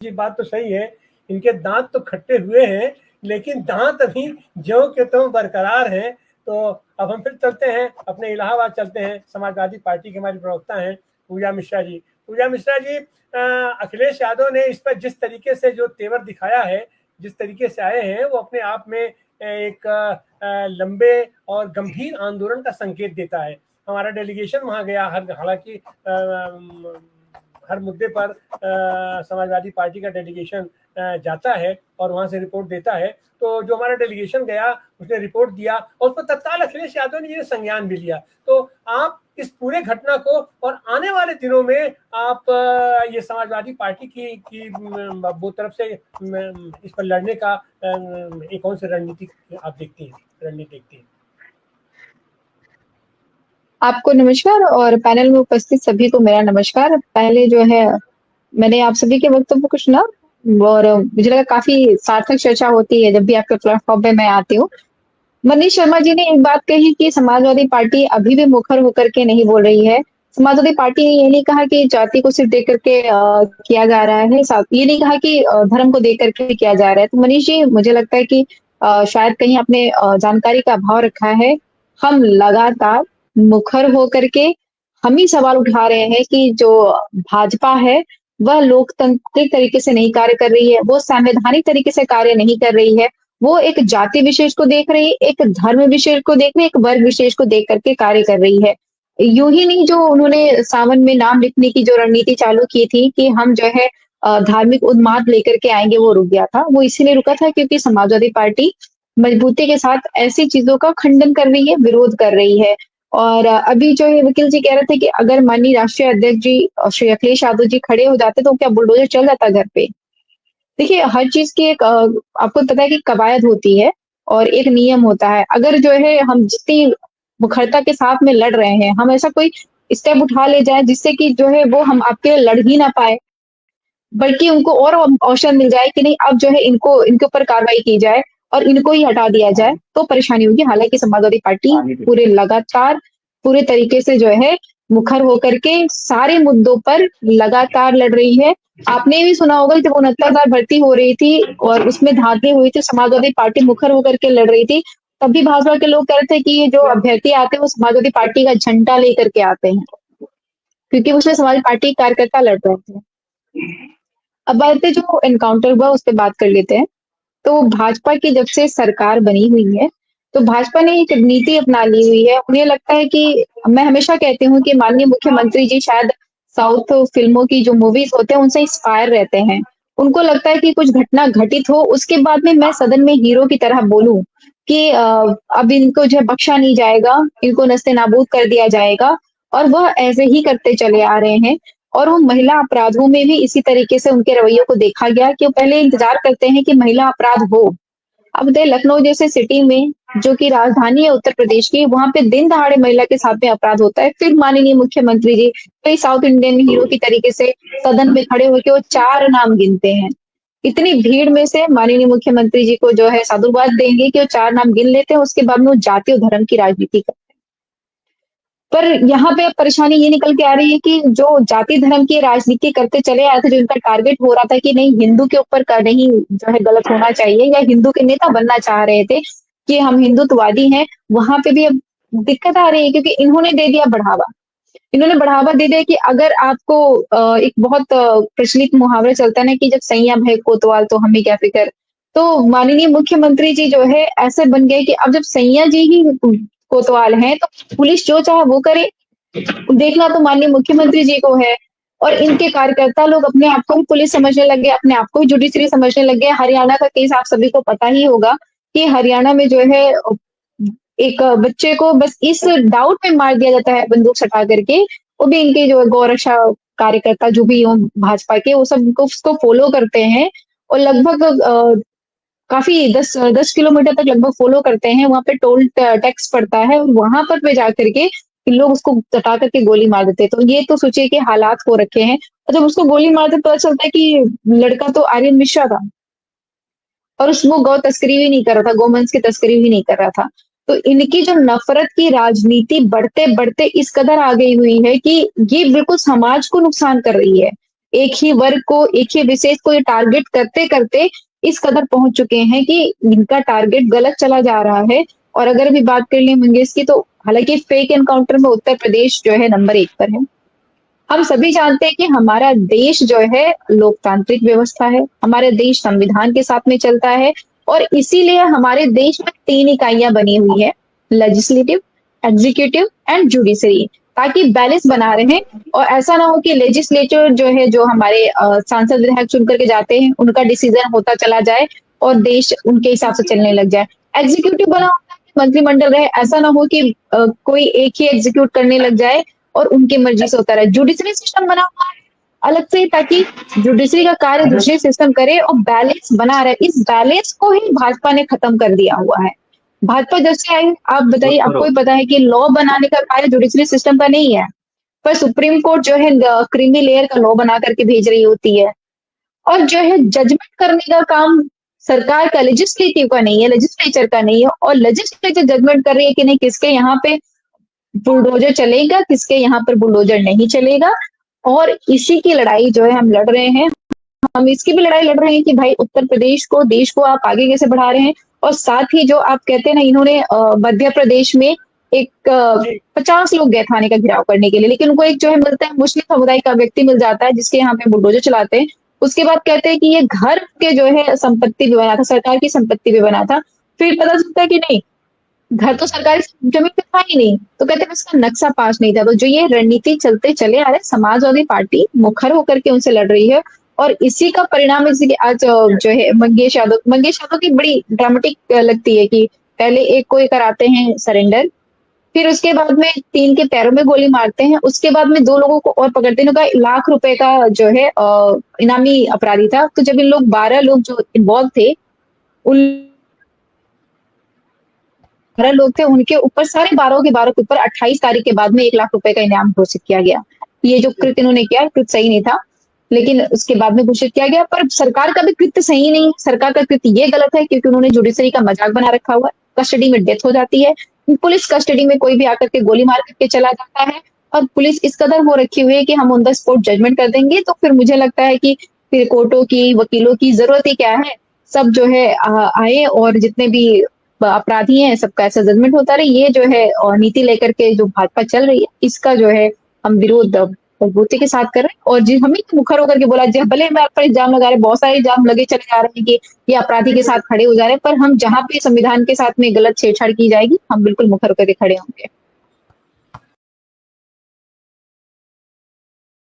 ये बात तो सही है, इनके दांत तो खट्टे हुए हैं, लेकिन दांत अभी ज्यों के त्यों बरकरार हैं। तो अब हम फिर चलते हैं, अपने इलाहाबाद चलते हैं। समाजवादी पार्टी के हमारी प्रवक्ता हैं पूजा मिश्रा जी। पूजा मिश्रा जी, अखिलेश यादव ने इस पर जिस तरीके से जो तेवर दिखाया है, जिस तरीके से आए हैं, वो अपने आप में एक लंबे और गंभीर आंदोलन का संकेत देता है। हमारा डेलीगेशन वहां गया, हालांकि हर मुद्दे पर समाजवादी पार्टी का डेलीगेशन जाता है और वहां से रिपोर्ट देता है। तो जो हमारा डेलीगेशन गया, उसने रिपोर्ट दिया और उस पर तत्काल अखिलेश यादव ने ये संज्ञान भी लिया। तो आप इस पूरे घटना को और आने वाले दिनों में आप ये समाजवादी पार्टी की वो तरफ से इस पर लड़ने का एक कौन सी रणनीति आप देखती हैं, रणनीति देखती हैं? आपको नमस्कार और पैनल में उपस्थित सभी को मेरा नमस्कार। पहले जो है मैंने आप सभी के वक्तव्य को सुना और मुझे लगा काफी सार्थक चर्चा होती है जब भी आपके प्लेटफॉर्म पे मैं आती हूँ। मनीष शर्मा जी ने एक बात कही कि समाजवादी पार्टी अभी भी मुखर होकर के नहीं बोल रही है। समाजवादी पार्टी ने ये नहीं कहा कि जाति को सिर्फ देख करके किया जा रहा है, साथ ये नहीं कहा कि धर्म को देख करके किया जा रहा है। तो मनीष जी, मुझे लगता है कि शायद कहीं आपने जानकारी का अभाव रखा है। हम लगातार मुखर होकर के हम ही सवाल उठा रहे हैं कि जो भाजपा है वह लोकतांत्रिक तरीके से नहीं कार्य कर रही है, वो संवैधानिक तरीके से कार्य नहीं कर रही है। वो एक जाति विशेष को देख रही है, एक धर्म विशेष को देख रही है, एक वर्ग विशेष को देख करके कार्य कर रही है। यूं ही नहीं, जो उन्होंने सावन में नाम लिखने की जो रणनीति चालू की थी कि हम जो है धार्मिक उन्माद लेकर के आएंगे, वो रुक गया था। वो इसीलिए रुका था क्योंकि समाजवादी पार्टी मजबूती के साथ ऐसी चीजों का खंडन कर रही है, विरोध कर रही है। और अभी जो है वकील जी कह रहे थे कि अगर माननीय राष्ट्रीय अध्यक्ष जी श्री अखिलेश यादव जी खड़े हो जाते तो क्या बुलडोजर चल जाता घर पे? देखिए, हर चीज की एक आपको पता है कि कवायद होती है और एक नियम होता है। अगर जो है हम जितनी मुखरता के साथ में लड़ रहे हैं, हम ऐसा कोई स्टेप उठा ले जाए जिससे कि जो है वो हम आपके लड़ ही ना पाए, बल्कि उनको और अवसर मिल जाए कि नहीं अब जो है इनको इनके ऊपर कार्रवाई की जाए और इनको ही हटा दिया जाए, तो परेशानी होगी। हालांकि समाजवादी पार्टी पूरे लगातार पूरे तरीके से जो है मुखर होकर के सारे मुद्दों पर लगातार लड़ रही है। आपने भी सुना होगा जब 69,000 भर्ती हो रही थी और उसमें धांधली हुई थी, समाजवादी पार्टी मुखर होकर के लड़ रही थी। तब भी भाजपा के लोग कह रहे थे कि ये जो अभ्यर्थी आते हैं वो समाजवादी पार्टी का झंडा लेकर के आते हैं, क्योंकि उसमें समाजवादी पार्टी कार्यकर्ता लड़ रहे थे। अब बात है जो एनकाउंटर हुआ उस पर बात कर लेते हैं। तो भाजपा की जब से सरकार बनी हुई है, तो भाजपा ने एक नीति अपना ली हुई है। उन्हें लगता है कि मैं हमेशा कहती हूँ कि माननीय मुख्यमंत्री जी शायद साउथ फिल्मों की जो मूवीज होते हैं उनसे इंस्पायर रहते हैं। उनको लगता है कि कुछ घटना घटित हो, उसके बाद में मैं सदन में हीरो की तरह बोलूं कि अब इनको जो है बख्शा नहीं जाएगा, इनको नस्ते-नाबूद कर दिया जाएगा। और वह ऐसे ही करते चले आ रहे हैं। और वो महिला अपराधों में भी इसी तरीके से उनके रवैयों को देखा गया कि वो पहले इंतजार करते हैं कि महिला अपराध हो। अब बताइए, लखनऊ जैसे सिटी में, जो कि राजधानी है उत्तर प्रदेश की, वहां पे दिन दहाड़े महिला के साथ में अपराध होता है, फिर माननीय मुख्यमंत्री जी कई साउथ इंडियन हीरो की तरीके से सदन में खड़े होकर वो 4 नाम गिनते हैं। इतनी भीड़ में से माननीय मुख्यमंत्री जी को जो है साधुवाद देंगे कि वो 4 नाम गिन लेते हैं, उसके बाद में वो जाति और धर्म की राजनीति करते हैं। पर यहाँ पे अब परेशानी ये निकल के आ रही है कि जो जाति धर्म की राजनीति करते चले आए थे, जो इनका टारगेट हो रहा था कि नहीं हिंदू के ऊपर का नहीं जो है गलत होना चाहिए, या हिंदू के नेता बनना चाह रहे थे कि हम हिंदुत्ववादी हैं, वहां पे भी अब दिक्कत आ रही है क्योंकि इन्होंने दे दिया बढ़ावा। इन्होंने बढ़ावा दे दिया कि अगर आपको एक बहुत प्रचलित मुहावरा चलता है ना कि जब सैया भय कोतवाल तो हमें क्या फिक्र। तो माननीय मुख्यमंत्री जी जो है ऐसे बन गए कि अब जब सैया जी ही कोतवाल हैं तो पुलिस जो चाहे वो करे, देखना तो माननीय मुख्यमंत्री जी को है। और इनके कार्यकर्ता लोग अपने आप को ही पुलिस समझने लग गए, अपने आप को ही जुडिशरी समझने लग गए। हरियाणा का केस आप सभी को पता ही होगा कि हरियाणा में जो है एक बच्चे को बस इस डाउट में मार दिया जाता है बंदूक सटा करके। वो भी इनके जो गौरक्षा कार्यकर्ता जो भी हो भाजपा के, वो सब उसको फॉलो करते हैं और लगभग काफी 10 किलोमीटर तक लगभग फॉलो करते हैं। वहां पे टोल टैक्स पड़ता है और वहां पर पे जाकर के लोग उसको सटा करके गोली मार देते हैं। तो ये तो सोचिए कि हालात हो रखे हैं। और जब उसको गोली मारते पता चलता है कि लड़का तो आर्यन मिश्रा था और वो गौ तस्करी भी नहीं कर रहा था, गौवंश की तस्करी भी नहीं कर रहा था। तो इनकी जो नफरत की राजनीति बढ़ते बढ़ते इस कदर आ गई हुई है कि ये बिल्कुल समाज को नुकसान कर रही है। एक ही वर्ग को, एक ही विशेष को ये टारगेट करते करते इस कदर पहुंच चुके हैं कि इनका टारगेट गलत चला जा रहा है। और अगर अभी बात कर लें मंगेश की, तो हालांकि फेक एनकाउंटर में उत्तर प्रदेश जो है नंबर 1 पर है। हम सभी जानते हैं कि हमारा देश जो है लोकतांत्रिक व्यवस्था है, हमारे देश संविधान के साथ में चलता है, और इसीलिए हमारे देश में 3 इकाइयां बनी हुई है, लेजिस्लेटिव, एग्जीक्यूटिव एंड जुडिशरी, ताकि बैलेंस बना रहे। और ऐसा ना हो कि लेजिस्लेचर जो है, जो हमारे सांसद विधायक चुन करके जाते हैं, उनका डिसीजन होता चला जाए और देश उनके हिसाब से चलने लग जाए। एग्जीक्यूटिव बना होता है कि मंत्रिमंडल रहे, ऐसा ना हो कि कोई एक ही एग्जीक्यूट करने लग जाए और उनकी मर्जी से होता रहे। जुडिशरी सिस्टम बना हुआ है अलग से, ताकि जुडिशरी का कार्य दूसरे सिस्टम करे और बैलेंस बना रहे। इस बैलेंस को ही भाजपा ने खत्म कर दिया हुआ है। भाजपा जब से आई, आप बताइए, आपको भी पता है कि लॉ बनाने का कार्य जुडिशरी सिस्टम का नहीं है, पर सुप्रीम कोर्ट जो है क्रीमी लेयर का लॉ बना करके भेज रही होती है। और जो है जजमेंट करने का काम सरकार का, लेजिस्लेटिव का नहीं है, लेजिस्लेचर का नहीं है। और लेजिस्लेचर जजमेंट कर रही है कि नहीं, किसके यहाँ पे बुलडोजर चलेगा, किसके यहाँ पर बुलडोजर नहीं चलेगा। और इसी की लड़ाई जो है हम लड़ रहे हैं। हम इसकी भी लड़ाई लड़ रहे हैं कि भाई उत्तर प्रदेश को, देश को आप आगे कैसे बढ़ा रहे हैं। और साथ ही जो आप कहते हैं ना, इन्होंने मध्य प्रदेश में एक 50 लोग गए थाने का घेराव करने के लिए, लेकिन उनको एक जो है मिलता है, मुस्लिम समुदाय का व्यक्ति मिल जाता है जिसके यहाँ पे बुलडोजर चलाते हैं। उसके बाद कहते हैं कि ये घर के जो है संपत्ति भी बना था, सरकार की संपत्ति भी बना था। फिर पता चलता है कि नहीं, घर तो सरकारी जमीन पे था ही नहीं, तो कहते हैं इसका नक्शा पास नहीं था। तो जो ये रणनीति चलते चले आ रहे, समाजवादी पार्टी मुखर होकर के उनसे लड़ रही है। और इसी का परिणाम है कि आज जो है मंगेश यादव की बड़ी ड्रामेटिक लगती है कि पहले एक को कराते हैं सरेंडर, फिर उसके बाद में 3 के पैरों में गोली मारते हैं, उसके बाद में 2 लोगों को और पकड़ते हैं। उनका ₹1,00,000 का जो है इनामी अपराधी था। तो जब इन लोग 12 लोग जो इन्वॉल्व थे, उन 12 लोग थे, उनके ऊपर सारे 12 के 12 के ऊपर 28 तारीख के बाद में ₹1,00,000 का इनाम घोषित किया गया। ये जो कृत्य इन्होंने किया, कृत्य सही नहीं था, लेकिन उसके बाद में घोषित किया गया। पर सरकार का भी कृत्य सही नहीं, सरकार का कृत्य ये गलत है क्योंकि उन्होंने जुडिशरी का मजाक बना रखा हुआ है। कस्टडी में डेथ हो जाती है, पुलिस कस्टडी में कोई भी आकर के गोली मार करके चला जाता है, और पुलिस इस कदर हो रखी हुई है कि हम ऑन द स्पॉट जजमेंट कर देंगे। तो फिर मुझे लगता है कि फिर कोर्टों की, वकीलों की जरूरत ही क्या है। सब जो है आए और जितने भी अपराधी हैं सबका ऐसा जजमेंट होता रहे। ये जो है नीति लेकर के जो भाजपा चल रही है, इसका जो है हम विरोध मजबूती के साथ कर रहे हैं। और हम ही मुखर होकर के बोला, भले हम पर इल्जाम लगा रहे, बहुत सारे इल्जाम लगे चले जा रहे हैं कि ये अपराधी के साथ खड़े हो जा रहे हैं, पर हम जहां पे संविधान के साथ में गलत छेड़छाड़ की जाएगी, हम बिल्कुल मुखर होकर के खड़े होंगे।